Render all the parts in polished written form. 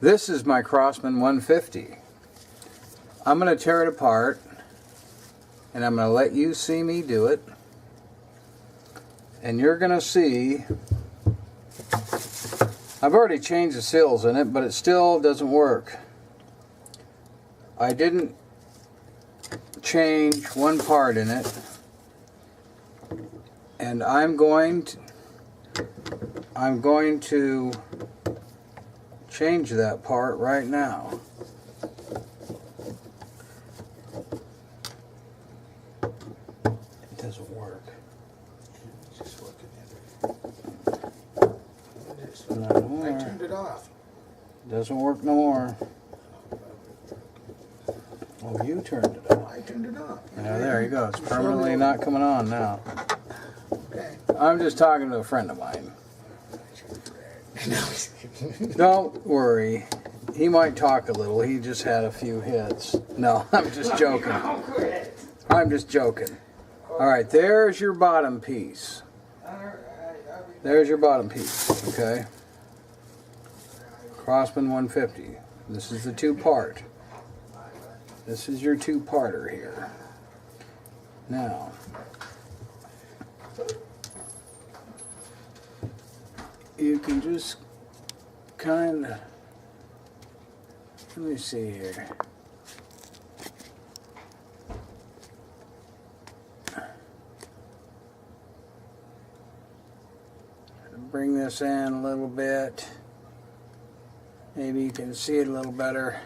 This is my Crossman 150. I'm going to tear it apart, and I'm going to let you see me do it. And you're going to see, I've already changed the seals in it, but it still doesn't work. I didn't change one part in it, and I'm going to change that part right now. It doesn't work. Just looking Not no at more. it. I turned it off. Doesn't work no more. Oh, you turned it off. I turned it off. Yeah, there you go. It's permanently not coming on now. Okay. I'm just talking to a friend of mine. Don't worry. He might talk a little. He just had a few hits. No, I'm just joking. I'm just joking. Alright, there's your bottom piece. There's your bottom piece, okay? Crossman 150. This is the two-part. This is your two-parter here. Now, you can just kind of, let me see here. Bring this in a little bit. Maybe you can see it a little better.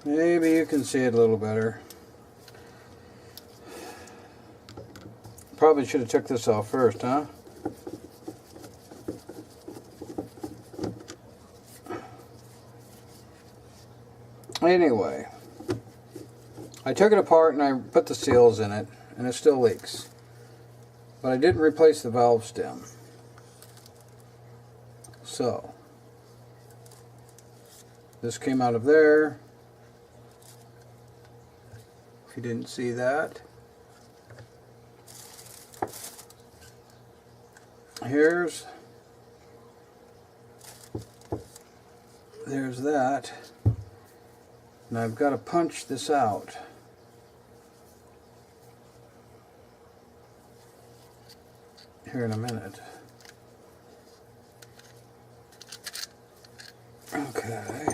Maybe you can see it a little better. Probably should have took this off first, huh? Anyway, I took it apart and I put the seals in it, and it still leaks. But I didn't replace the valve stem. So, this came out of there. If you didn't see that. There's that. And I've got to punch this out. Here in a minute. Okay.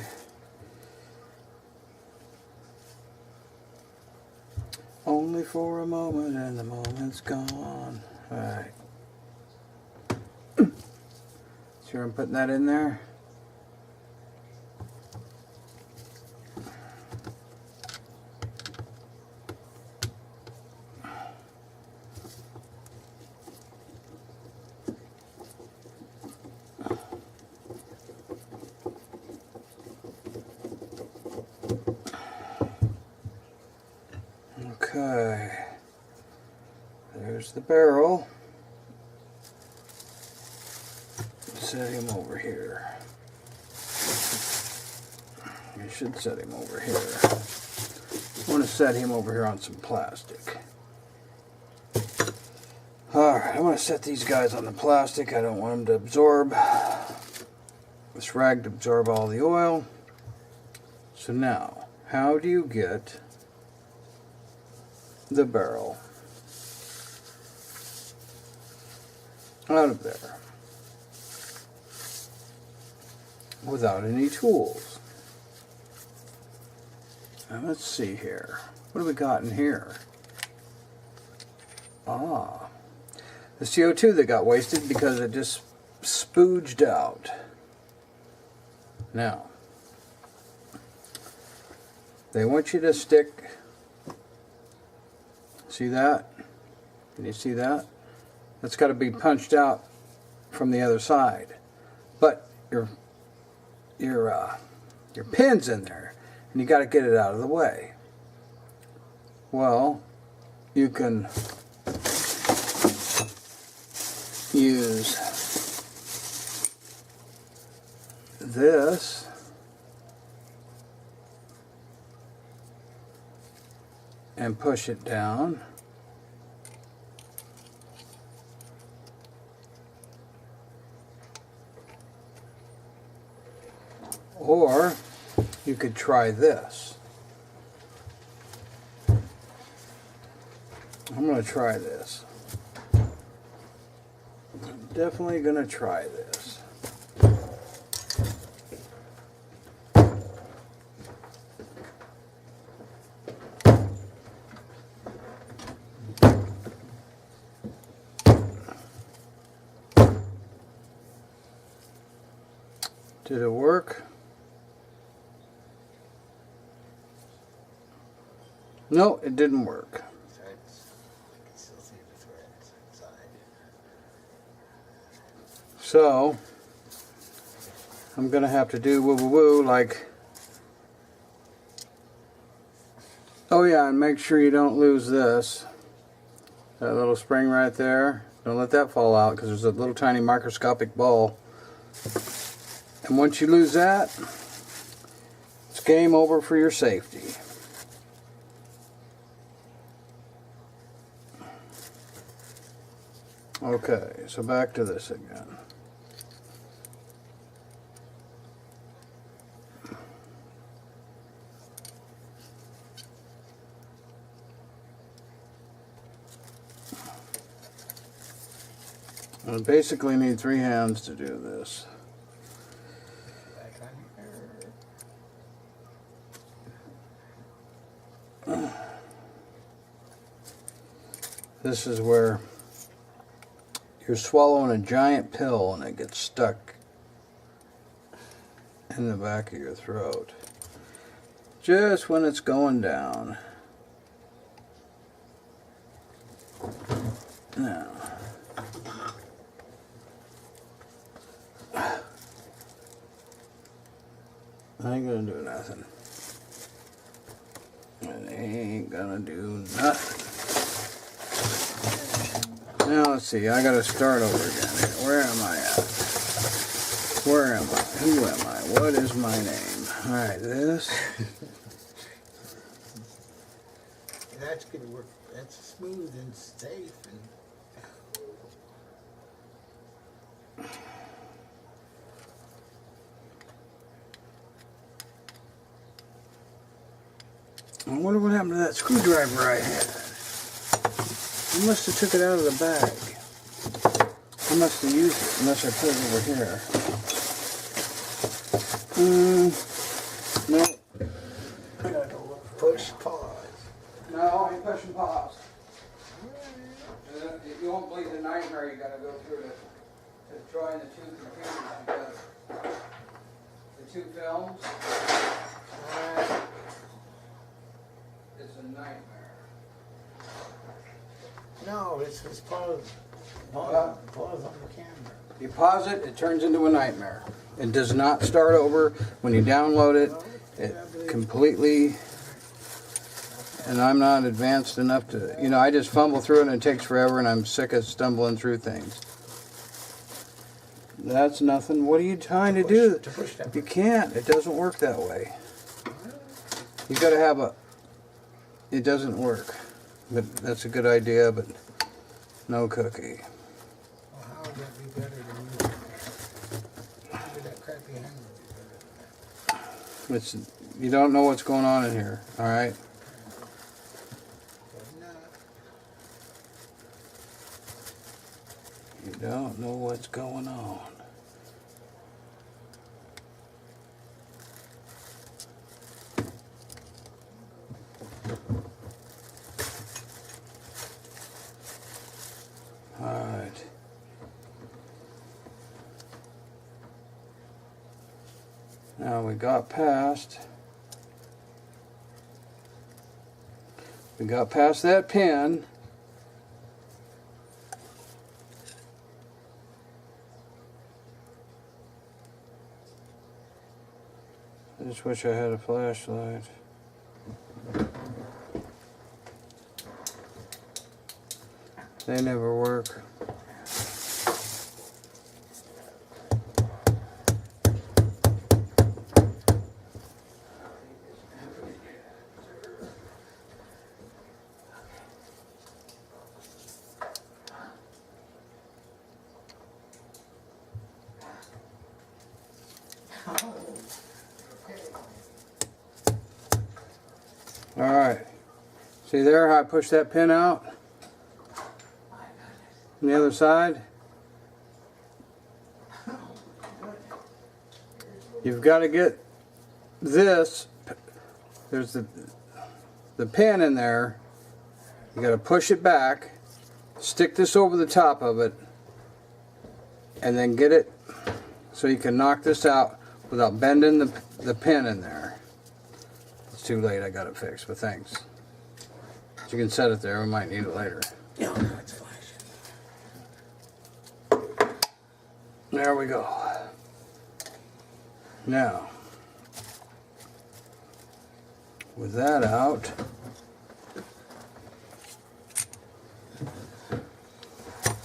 Only for a moment and the moment's gone. Alright. Sure I'm putting that in there? Okay, there's the barrel. Set him over here. You should set him over here. I want to set him over here on some plastic. Alright, I want to set these guys on the plastic. I don't want them to absorb. This rag to absorb all the oil. So now, how do you get the barrel out of there without any tools? Now let's see here. What have we got in here? Ah, the CO2 that got wasted because it just spooged out. Now, they want you to stick. See that? Can you see that? That's got to be punched out from the other side. But your pin's in there, and you got to get it out of the way. Well, you can use this and push it down. Or you could try this. I'm going to try this. I'm definitely going to try this. Did it work? No, it didn't work. So, I'm going to have to do woo-woo-woo like... Oh yeah, and make sure you don't lose this. That little spring right there. Don't let that fall out because there's a little tiny microscopic ball. And once you lose that, it's game over for your safety. Okay, so back to this again. I basically need 3 hands to do this. This is where you're swallowing a giant pill and it gets stuck in the back of your throat. Just when it's going down. Now. I ain't gonna do nothing. It ain't gonna do nothing. Now let's see, I gotta start over again here. Where am I at? Where am I? Who am I? What is my name? Alright, this. That's gonna work. That's smooth and safe. I wonder what happened to that screwdriver I had. I must have took it out of the bag. I must have used it, unless I put it over here. No. Push pause. No, I ain't pushing pause. You won't believe the nightmare you gotta go through to join the 2 computers because the 2 films. It's a nightmare. No, it's pause. Pause on the camera. You pause it, it turns into a nightmare. It does not start over when you download it. It completely, and I'm not advanced enough to, you know, I just fumble through it and it takes forever and I'm sick of stumbling through things. That's nothing. What are you trying to do? You can't. It doesn't work that way. You got to have a, it doesn't work. But that's a good idea, but no cookie. Well, how would that be better than you? Maybe that crappy hand would be better than that. It's, you don't know what's going on in here, all right? You don't know what's going on. All right. Now we got past that pin. I just wish I had a flashlight. They never work. Alright. See there how I push that pin out? On the other side? You've got to get this. There's the pin in there. You got to push it back, stick this over the top of it, and then get it so you can knock this out without bending the pin in there. It's too late, I got it fixed, but thanks. You can set it there, we might need it later. No, it's flashing. There we go. Now, with that out,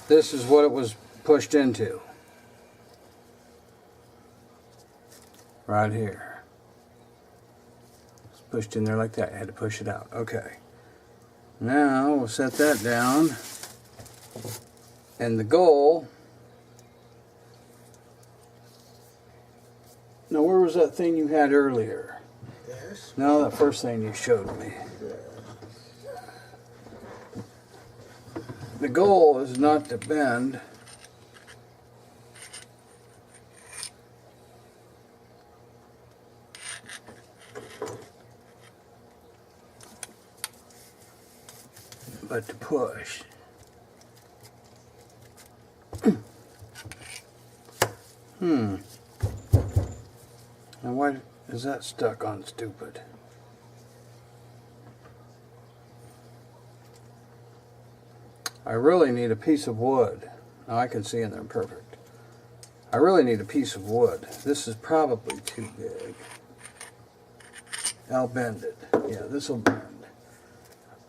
this is what it was pushed into. Right here. It's pushed in there like that. I had to push it out. Okay. Now we'll set that down. And the goal. Now where was that thing you had earlier? This. No, that first thing you showed me. The goal is not to bend. But to push. Now why is that stuck on stupid? I really need a piece of wood. Now I can see in there perfect. I really need a piece of wood. This is probably too big. I'll bend it. Yeah, this will bend.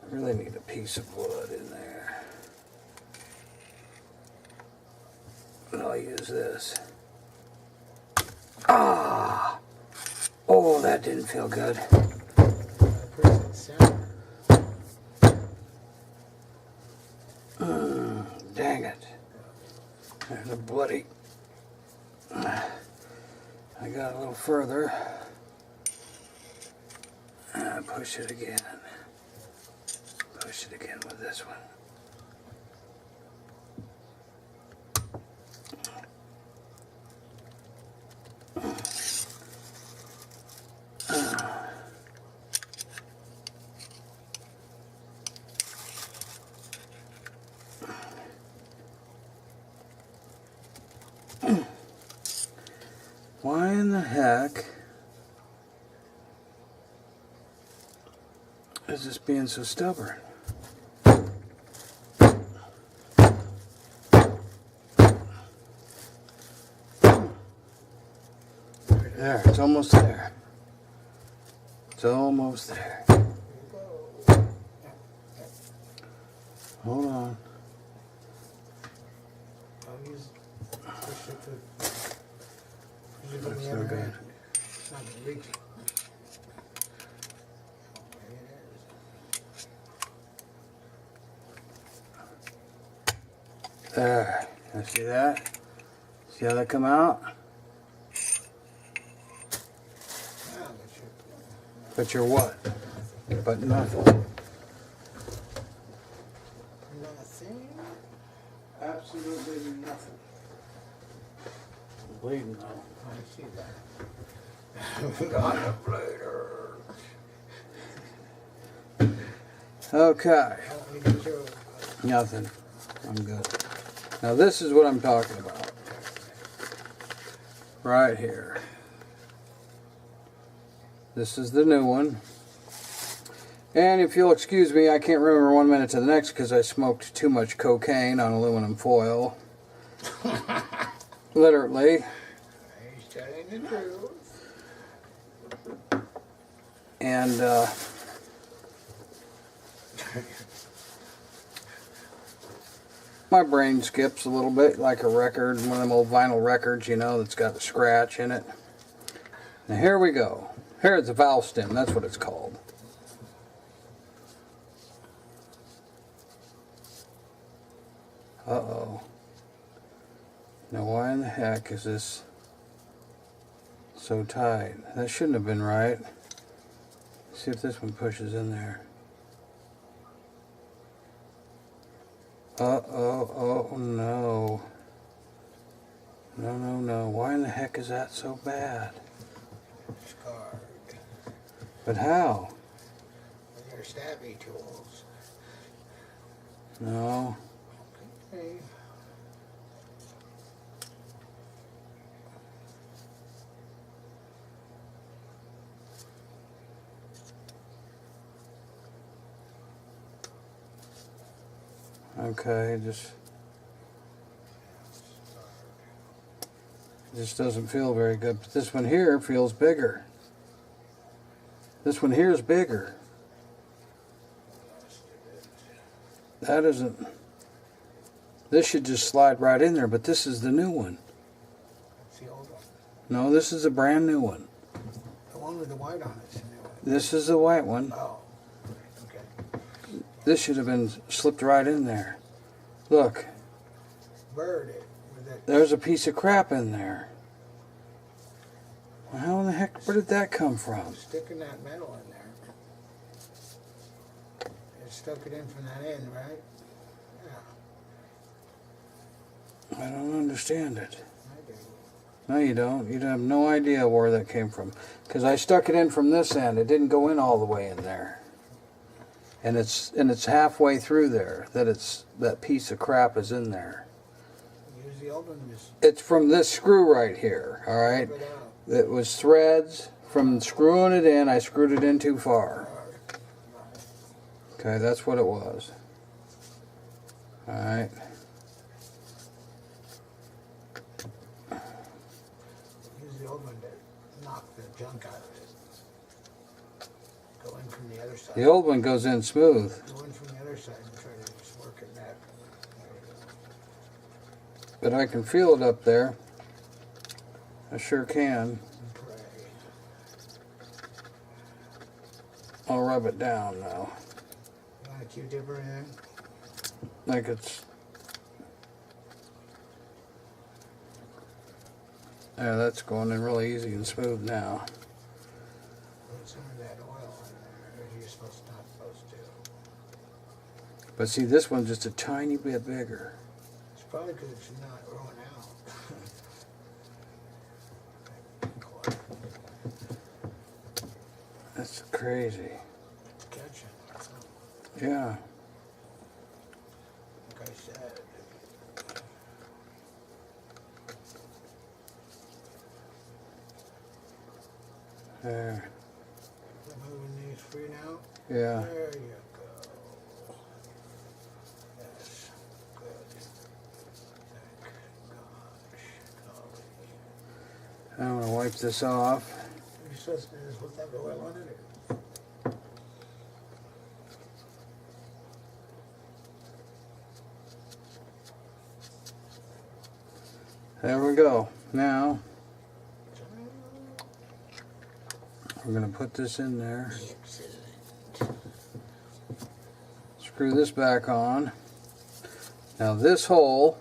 I really need a piece of wood in there. And I'll use this. Ah! Oh, that didn't feel good. Dang it. There's a bloody. I got a little further. Push it again. Push it again with this one. Why in the heck is this being so stubborn? There, it's almost there. It's almost there. Hold on. I'll use push it to. That's no good. It's not reaching. There. You see that? See how that come out? But you're what? But nothing. Nothing? Absolutely nothing. I'm bleeding though. I see that. Got a blader. Okay. Help me get your. Nothing. I'm good. Now this is what I'm talking about. Right here. This is the new one. And if you'll excuse me, I can't remember 1 minute to the next because I smoked too much cocaine on aluminum foil. Literally. He's telling the truth. And my brain skips a little bit like a record, one of them old vinyl records, you know, that's got a scratch in it. Now here we go. Here's the valve stem, that's what it's called. Uh-oh. Now why in the heck is this so tight? That shouldn't have been right. See if this one pushes in there. Oh no. No. Why in the heck is that so bad? Scarred. But how? With your stabby tools. No. Okay. Okay, just doesn't feel very good. But this one here feels bigger. This one here is bigger. That isn't. This should just slide right in there, but this is the new one. That's the old one. No, this is a brand new one. The one with the white on it's the new one. This is the white one. Oh. Okay. This should have been slipped right in there. Look, Bird it with that. there's a piece of crap in there. Well, how in the heck, where did that come from? Sticking that metal in there. It stuck it in from that end, right? Yeah. I don't understand it. I do. No, you don't. You have no idea where that came from. Because I stuck it in from this end. It didn't go in all the way in there. And it's halfway through there that piece of crap is in there. Use the old one. Just It's from this screw right here, all right? rip it out. It was threads from screwing it in. I screwed it in too far. Okay, that's what it was. All right. Use the old one to knock the junk out of it. Go in from the other side. The old one goes in smooth. Go in from the other side and try to just work it back. There we go. But I can feel it up there. I sure can. And pray. I'll rub it down now. You want a Q-tip or anything? Like it's... Yeah, that's going in really easy and smooth now. Put some of that oil in there. Or you're not supposed to. But see, this one's just a tiny bit bigger. It's probably because it's not rolling out. That's crazy. It's catching. So, Yeah. like I said. There. I'm moving these free now. Yeah. There you go. Yes. Good. Thank gosh. Golly. I'm going to wipe this off. You're supposed to just put that oil on it. There we go. Now, we're going to put this in there. Excellent. Screw this back on. Now this hole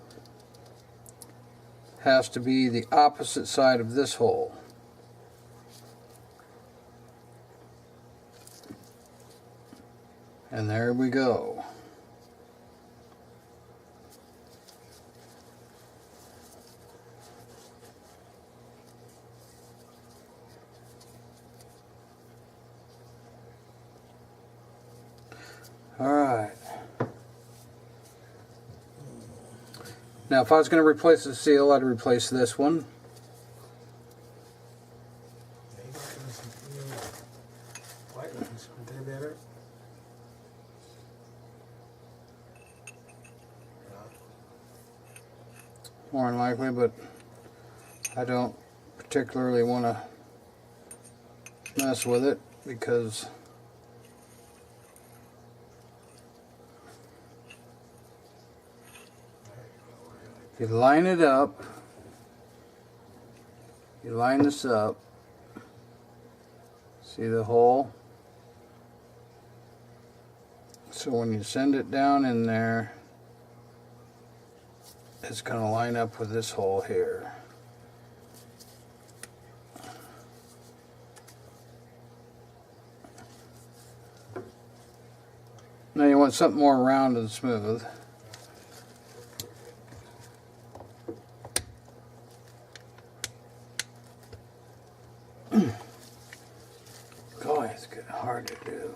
has to be the opposite side of this hole. And there we go. All right. Now, if I was going to replace the seal, I'd replace this one. Yeah, you got some new white ones. Aren't they better? More than likely, but I don't particularly want to mess with it because you line it up, you line this up, see the hole? So when you send it down in there, it's going to line up with this hole here. want something more round and smooth. God, it's getting hard to do.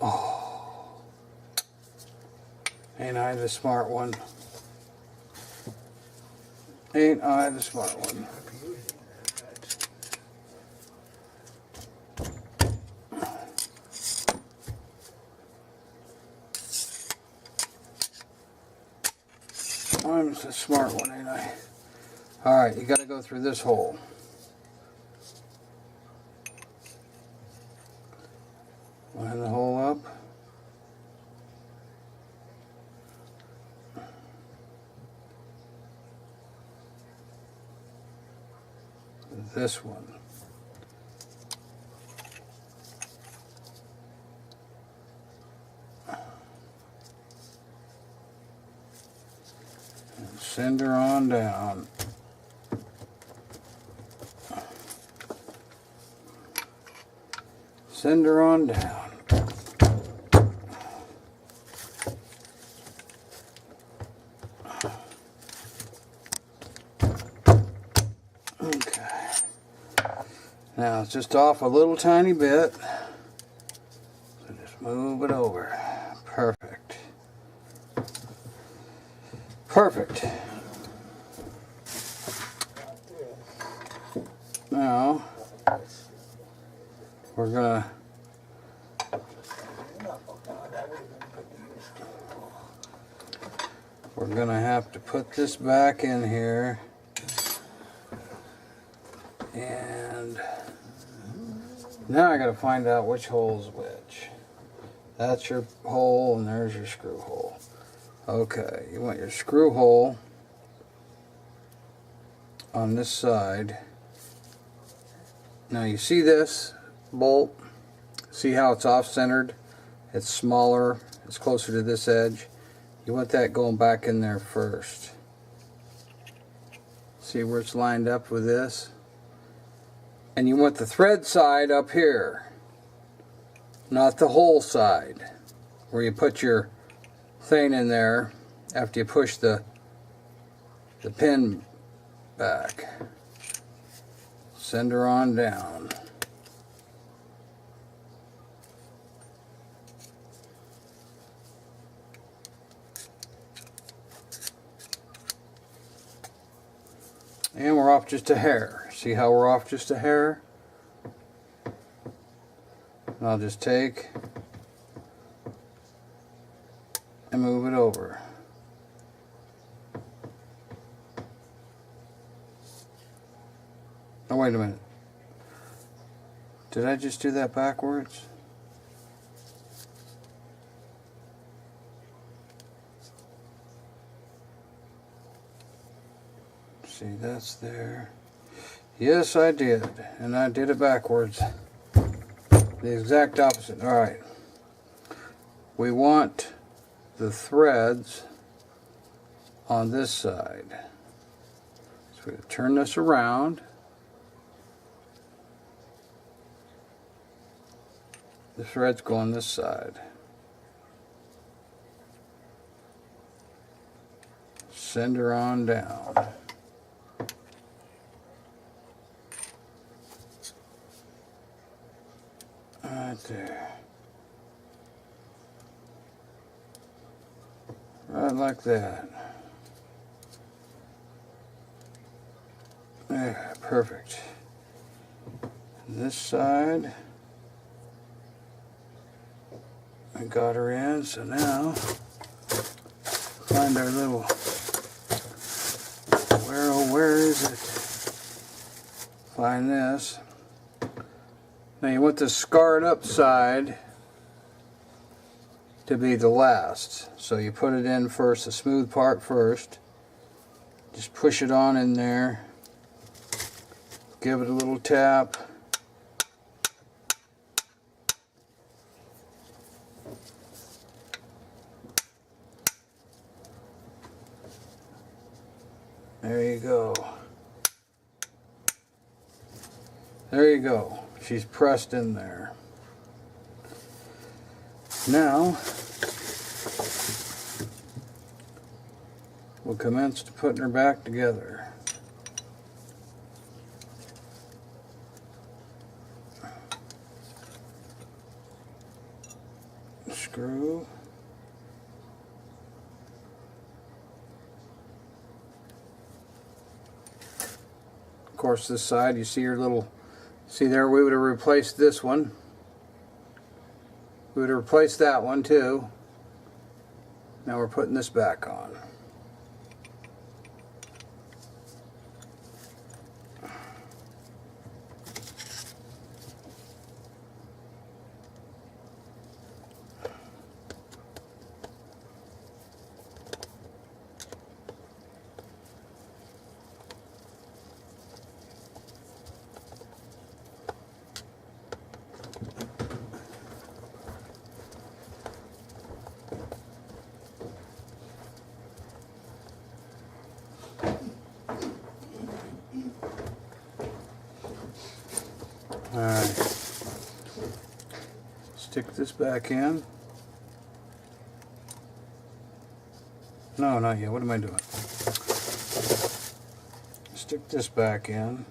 Oh, ain't I the smart one? Ain't I the smart one? I'm the smart one, ain't I? Alright, you gotta go through this hole. Line the hole up. This one. And send her on down. Send her on down. Okay. Now it's just off a little tiny bit. So just move it over. Perfect. Perfect. Now we're gonna have to put this back in here, and now I gotta find out which hole's which. That's your hole and there's your screw hole. Okay, you want your screw hole on this side. Now you see this bolt? See how it's off-centered? It's smaller, it's closer to this edge. You want that going back in there first. See where it's lined up with this? And you want the thread side up here, not the hole side, where you put your thing in there after you push the pin back. Send her on down. And we're off just a hair. See how we're off just a hair? And I'll just take and move it over. Oh, wait a minute. Did I just do that backwards? See, that's there. Yes, I did. And I did it backwards. The exact opposite. Alright. We want the threads on this side. So we turn this around. The threads go on this side. Send her on down. Right there. Right like that. There, perfect. This side, I got her in, so now find our little, where is it? Find this. Now you want the scarred up side to be the last. So you put it in first, the smooth part first. Just push it on in there. Give it a little tap. There you go. There you go. She's pressed in there. Now, we'll commence to putting her back together. Screw. Of course, this side, you see your little, see there, we would have replaced this one. We would have replaced that one too. Now we're putting this back on. Alright, stick this back in. No, not yet. What am I doing? Stick this back in.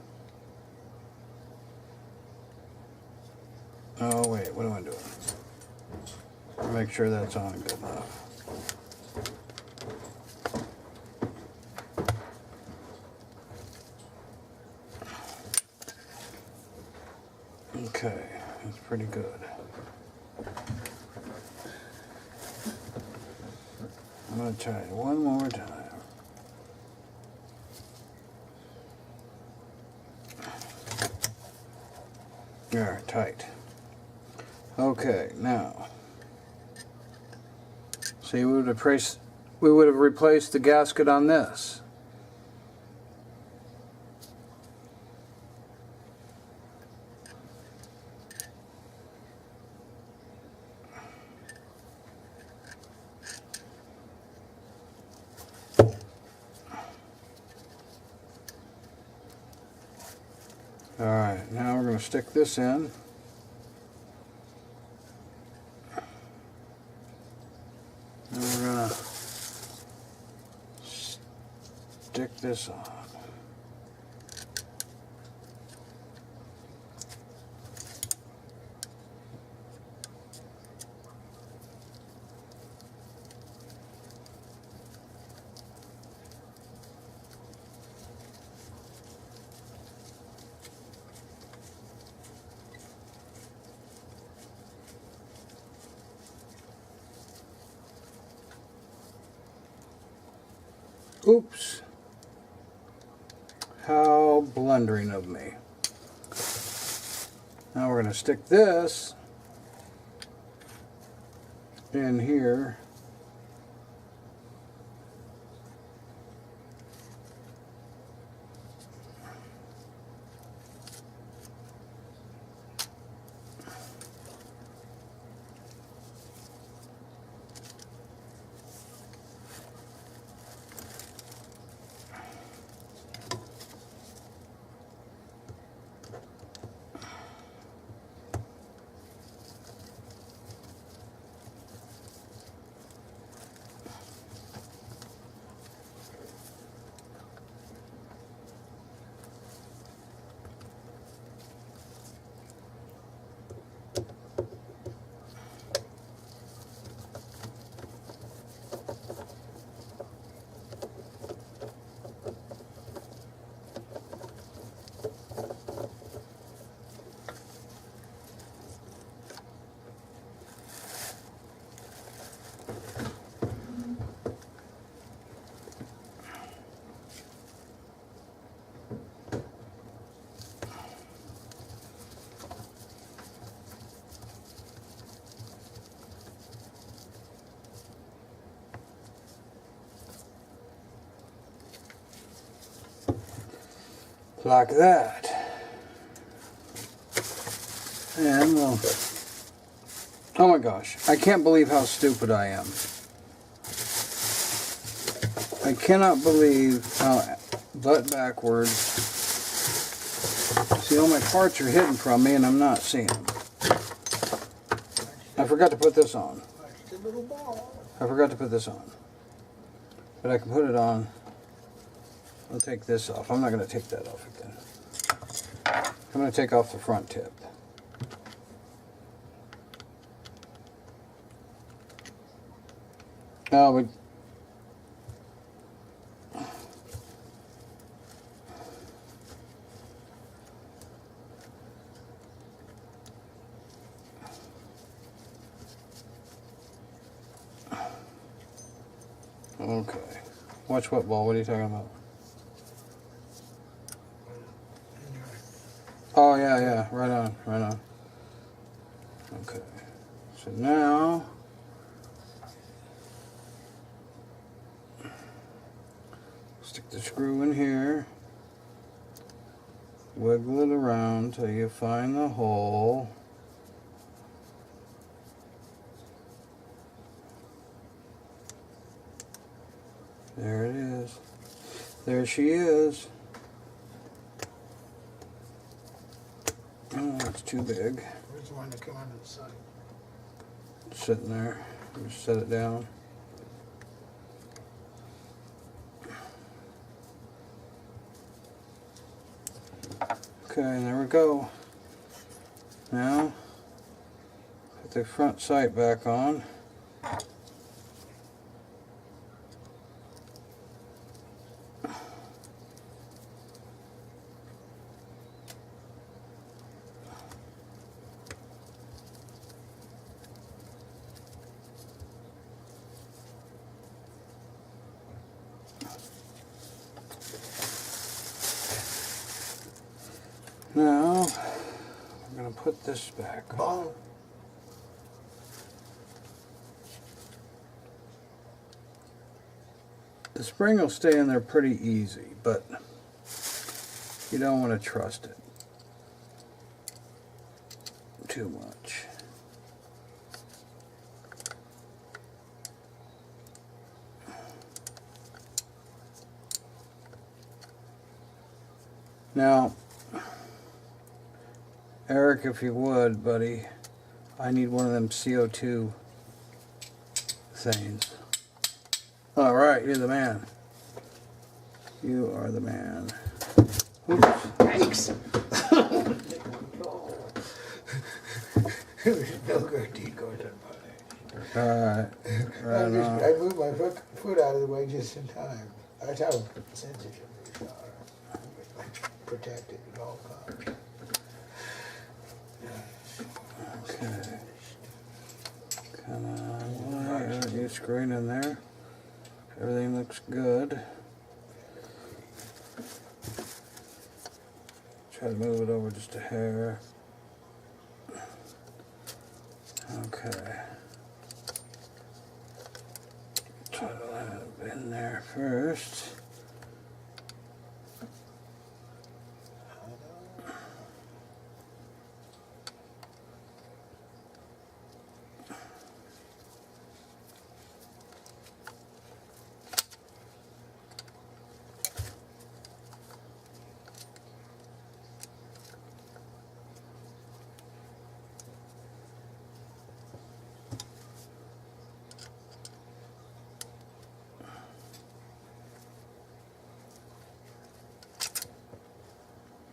Oh wait, what am I doing? Make sure that's on good enough. Okay, that's pretty good. I'm going to try it one more time. There, tight. Okay, now, see, we would have replaced the gasket on this. Alright, now we're going to stick this in. And we're going to stick this on. Oops. How blundering of me. Now we're going to stick this in here. Like that. And we'll, oh my gosh, I can't believe how stupid I am. I cannot believe how butt backwards. See, all my parts are hidden from me and I'm not seeing them. I forgot to put this on. Watch the little ball. I forgot to put this on. But I can put it on. I'll take this off. I'm not going to take that off again. I'm going to take off the front tip. Oh, we... Okay. Watch what ball? What are you talking about? Oh, yeah, yeah. Right on, right on. Okay. So now... stick the screw in here. Wiggle it around till you find the hole. There it is. There she is. Oh, that's too big. Where's the one that come onto the side? It's sitting there. Just set it down. Okay, there we go. Now, put the front sight back on. Now, I'm going to put this back on. Ball. The spring will stay in there pretty easy, but you don't want to trust it too much. Now, Eric, if you would, buddy, I need one of them CO2 things. All right, you're the man. You are the man. Oops. Thanks. No good deed goes unpunished. All right. Right on. I moved my foot out of the way just in time. That's how sensitive these are. Protected at all times. Okay. Come on, you screwing in there. Everything looks good. Try to move it over just a hair. Okay. Try to line it in there first.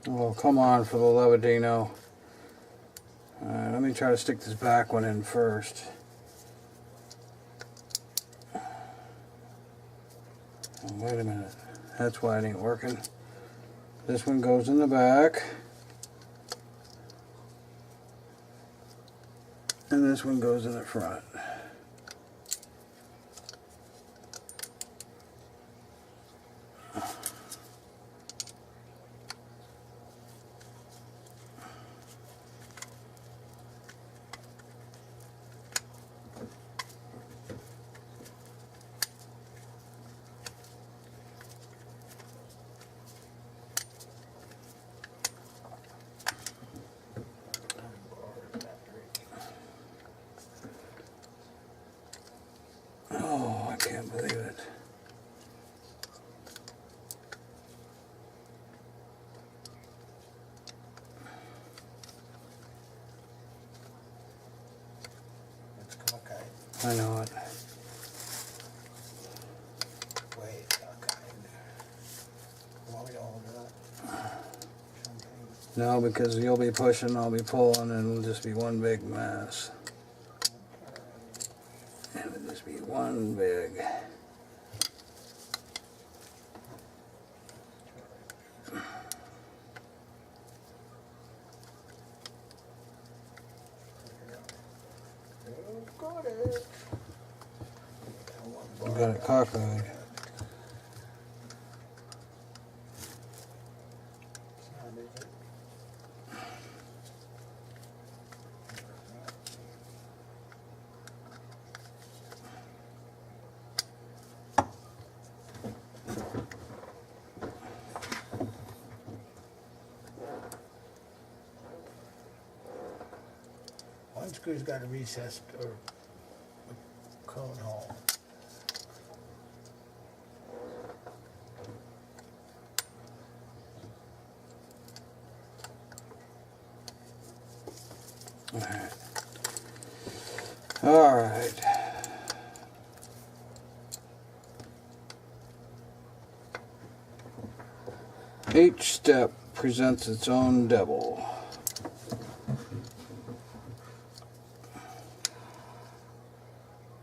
Oh, come on, for the love of Dino. Alright, let me try to stick this back one in first. Oh, wait a minute. That's why it ain't working. This one goes in the back. And this one goes in the front. Oh, I can't believe it. I know it. Wait, want me to hold it up? No, because you'll be pushing, I'll be pulling, and it'll just be one big mess. It'll just be one big. Got it. You got it cockeyed. One screw's got a recessed or a cone hole. All right. Each step presents its own devil.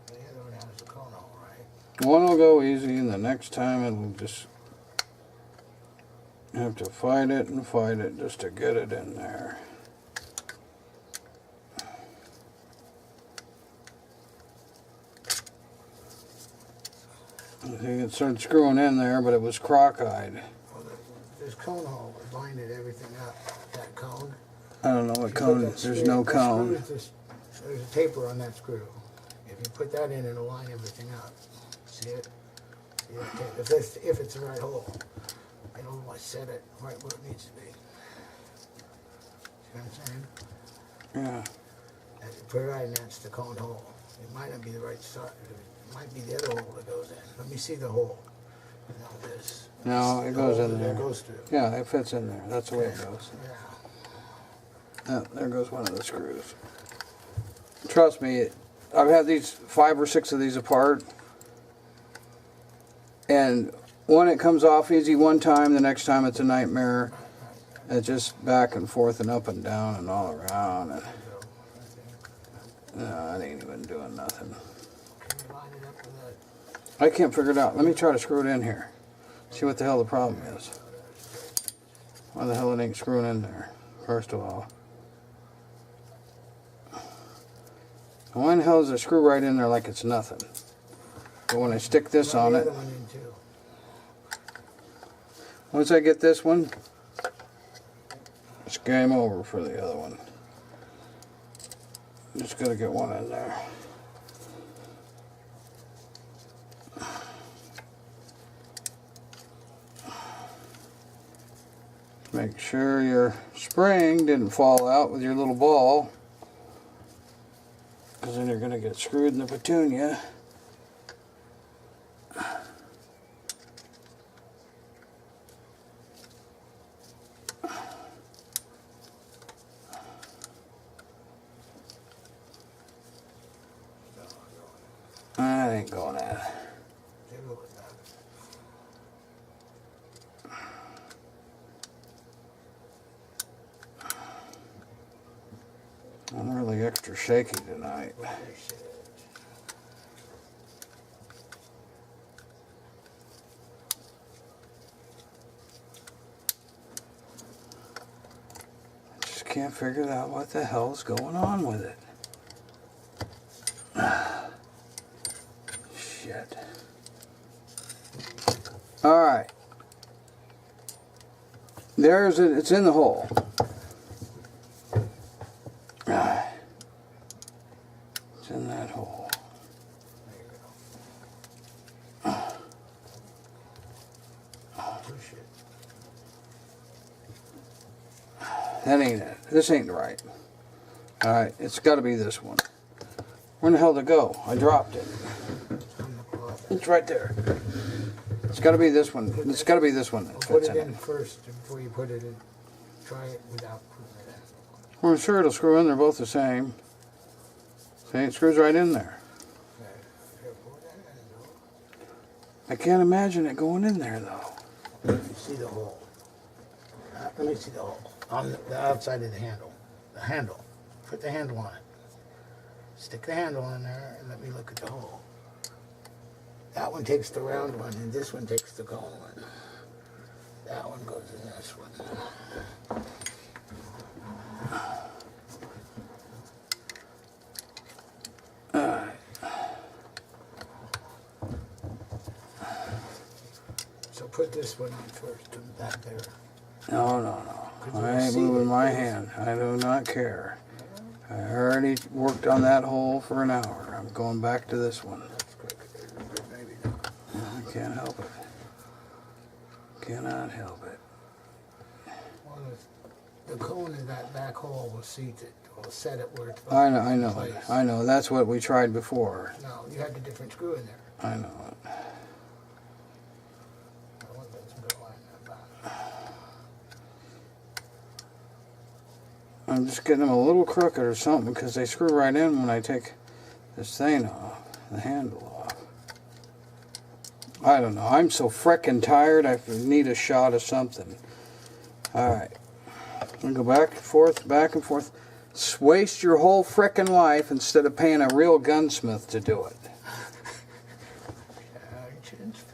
The other one has a cone hole, right? One will go easy, and the next time it'll just have to fight it and fight it just to get it in there. I think it started screwing in there, but it was crock-eyed. Well, this cone hole binded everything up. That cone. I don't know what If you put cone. that There's screw- no that cone. screw is there's a taper on that screw. If you put that in, it'll line everything up. See it? See that tape? If it's the right hole, it'll like set it right where it needs to be. See what I'm saying? Yeah. And you put it right, and that's the cone hole. It might not be the right side. It might be the other hole that goes in. Let me see the hole. Not this. No, it The goes hole in that there. goes through. Yeah, it fits in there. That's the way it goes. Yeah. Oh, there goes one of the screws. Trust me, I've had these 5 or 6 of these apart, and when it comes off easy one time, the next time it's a nightmare. It's just back and forth and up and down and all around, and no, it ain't even doing nothing. Can you line it up with that? I can't figure it out. Let me try to screw it in here. See what the hell the problem is. Why the hell it ain't screwing in there, first of all. Why in the hell is it screw right in there like it's nothing? But when I stick this Run on the it, other one in too. once I get this one, it's game over for the other one. Just gotta get one in there. Make sure your spring didn't fall out with your little ball, because then you're gonna get screwed in the petunia. That ain't going at. Jiggle with that. I'm really extra shaky tonight. Just can't figure out what the hell's going on with it. Shit. Alright. There's it, it's in the hole. It's in that hole. Push it. That ain't it. This ain't right. Alright, it's got to be this one. Where in the hell did it go? I dropped it. On the cloth. It's right there. It's got to be this one. It's got to be this one that Put fits it in in it. first before you put it in. Try it without putting it in. Well, I'm sure it'll screw in. They're both the same. See, it screws right in there. I can't imagine it going in there though. You see the hole. Let me see the hole. On the outside of the handle. The handle. Put the handle on it. Stick the handle in there and let me look at the hole. That one takes the round one and this one takes the cone one. That one goes in this one. So put this one on first and that there. No. I ain't moving my hand. I do not care. I already worked on that hole for an hour. I'm going back to this one. Maybe not. I can't help it. Cannot help it. Well, the cone in that back hole will seat it. Will set it where it's I in know. place. I know. That's what we tried before. No, you had the different screw in there. I know it. I want those to go line that back. I'm just getting them a little crooked or something because they screw right in when I take this thing off, the handle off. I don't know. I'm so frickin' tired. I need a shot of something. Alright. I'm gonna go back and forth, back and forth. Waste your whole frickin' life instead of paying a real gunsmith to do it. Patience.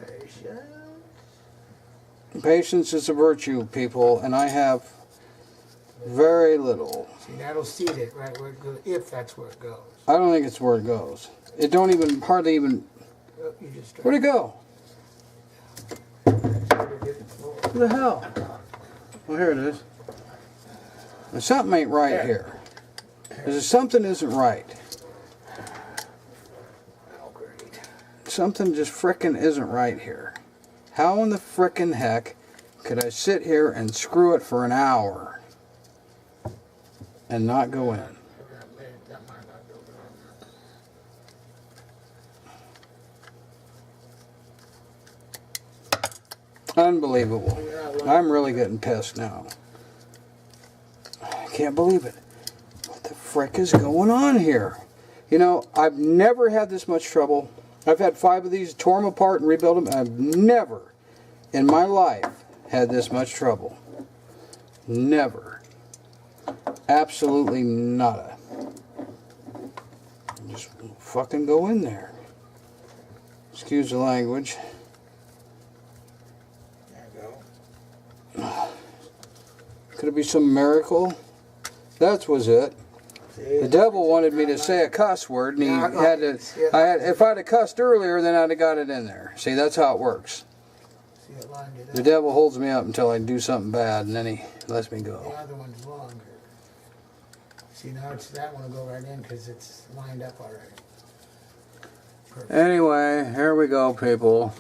Patience is a virtue, people, and I have very little. See, that'll seat it right where it goes, if that's where it goes. I don't think it's where it goes. It don't even, hardly even, Oh, you just where'd it go? What the hell? Well, here it is. Now, something ain't right here. There's something isn't right. Oh, great. Something just frickin' isn't right here. How in the frickin' heck could I sit here and screw it for an hour and not go in? That might not go good. Unbelievable. I'm really getting pissed now. I can't believe it. What the frick is going on here? You know, I've never had this much trouble. I've had 5 of these, tore them apart and rebuilt them. I've never in my life had this much trouble. Never. Absolutely nada. Just fucking go in there. Excuse the language. Could it be some miracle? That was it. The devil wanted me to say a cuss word, and he had to. If I'd have cussed earlier, then I'd have got it in there. See, that's how it works. The devil holds me up until I do something bad, and then he lets me go. The other one's longer. See, now it's that one will go right in because it's lined up already. Perfect. Anyway, here we go, people.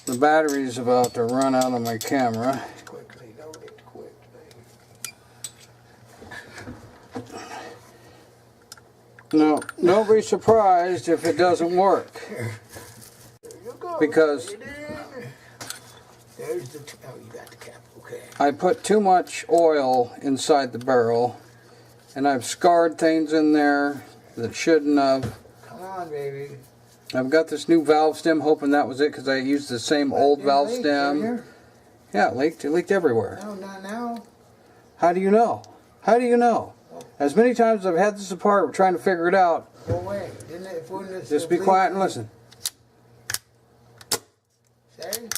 The battery's about to run out of my camera. Quickly, load it quickly. No, don't be surprised if it doesn't work. There you go. Because there's the. Oh, you got the cap. Okay. I put too much oil inside the barrel, and I've scarred things in there that shouldn't have. Come on, baby. I've got this new valve stem, hoping that was it, because I used the same old valve stem. Yeah, it leaked. It leaked everywhere. No, not now. How do you know? How do you know? As many times as I've had this apart, we're trying to figure it out. Go away. Didn't it? If wouldn't it Just be quiet and listen. See?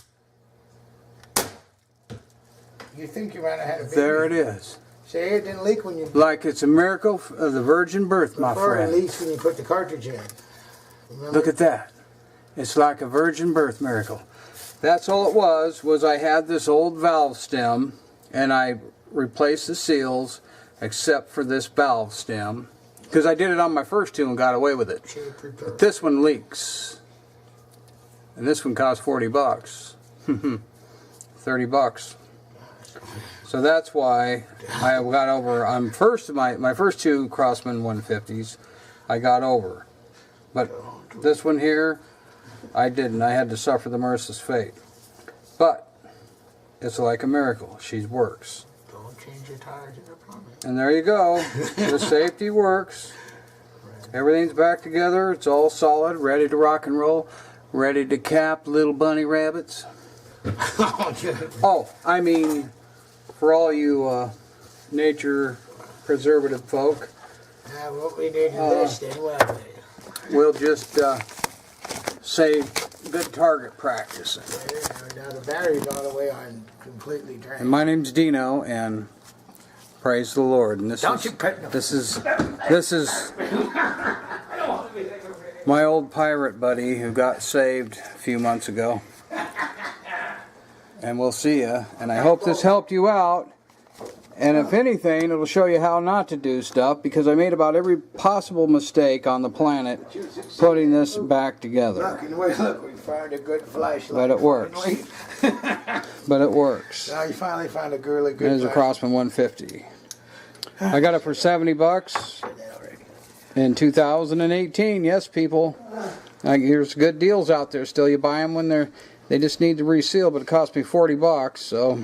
You think you might have had a baby. There it is. See, it didn't leak when you. Like it's a miracle of the virgin birth, my Before it friend. leaks when you put the cartridge in. Remember? Look at that. It's like a virgin birth miracle. That's all it was I had this old valve stem, and I replaced the seals, except for this valve stem, because I did it on my first 2 and got away with it. But this one leaks. And this one cost $40. 30 bucks. So that's why I got over on my first 2 Crossman 150s, I got over. But this one here, I didn't. I had to suffer the merciless fate. But it's like a miracle. She works. Don't change your tires in the plumbing. And there you go. The safety works. Everything's back together. It's all solid, ready to rock and roll. Ready to cap little bunny rabbits? Oh, I mean, for all you nature preservative folk, what we need to this then, well, we'll just say good target practicing. now the battery's all the way on completely drained. And my name's Dino, and praise the Lord. And this is my old pirate buddy who got saved a few months ago. And we'll see ya. And I hope this helped you out. And if anything, it'll show you how not to do stuff, because I made about every possible mistake on the planet putting this back together. Look, we found a good flashlight. But it works. But it works. Now you finally found a really good There's a Crossman 150. I got it for $70 in 2018. Yes, people. There's good deals out there still. You buy them when they just need to reseal, but it cost me $40, so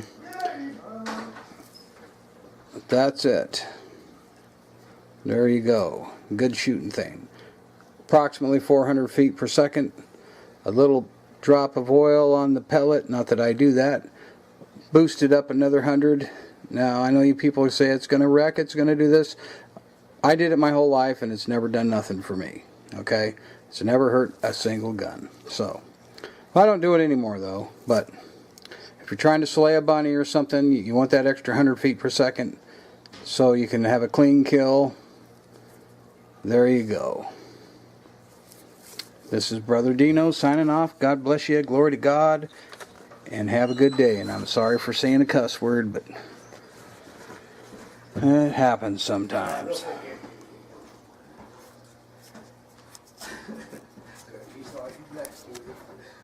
that's it. There you go. Good shooting thing. Approximately 400 feet per second. A little drop of oil on the pellet. Not that I do that. Boosted up another 100. Now, I know you people say it's going to wreck, it's going to do this. I did it my whole life, and it's never done nothing for me. Okay? It's never hurt a single gun. So, I don't do it anymore, though. But if you're trying to slay a bunny or something, you want that extra 100 feet per second so you can have a clean kill. There you go. This is Brother Dino signing off. God bless you. Glory to God. And have a good day. And I'm sorry for saying a cuss word, but it happens sometimes.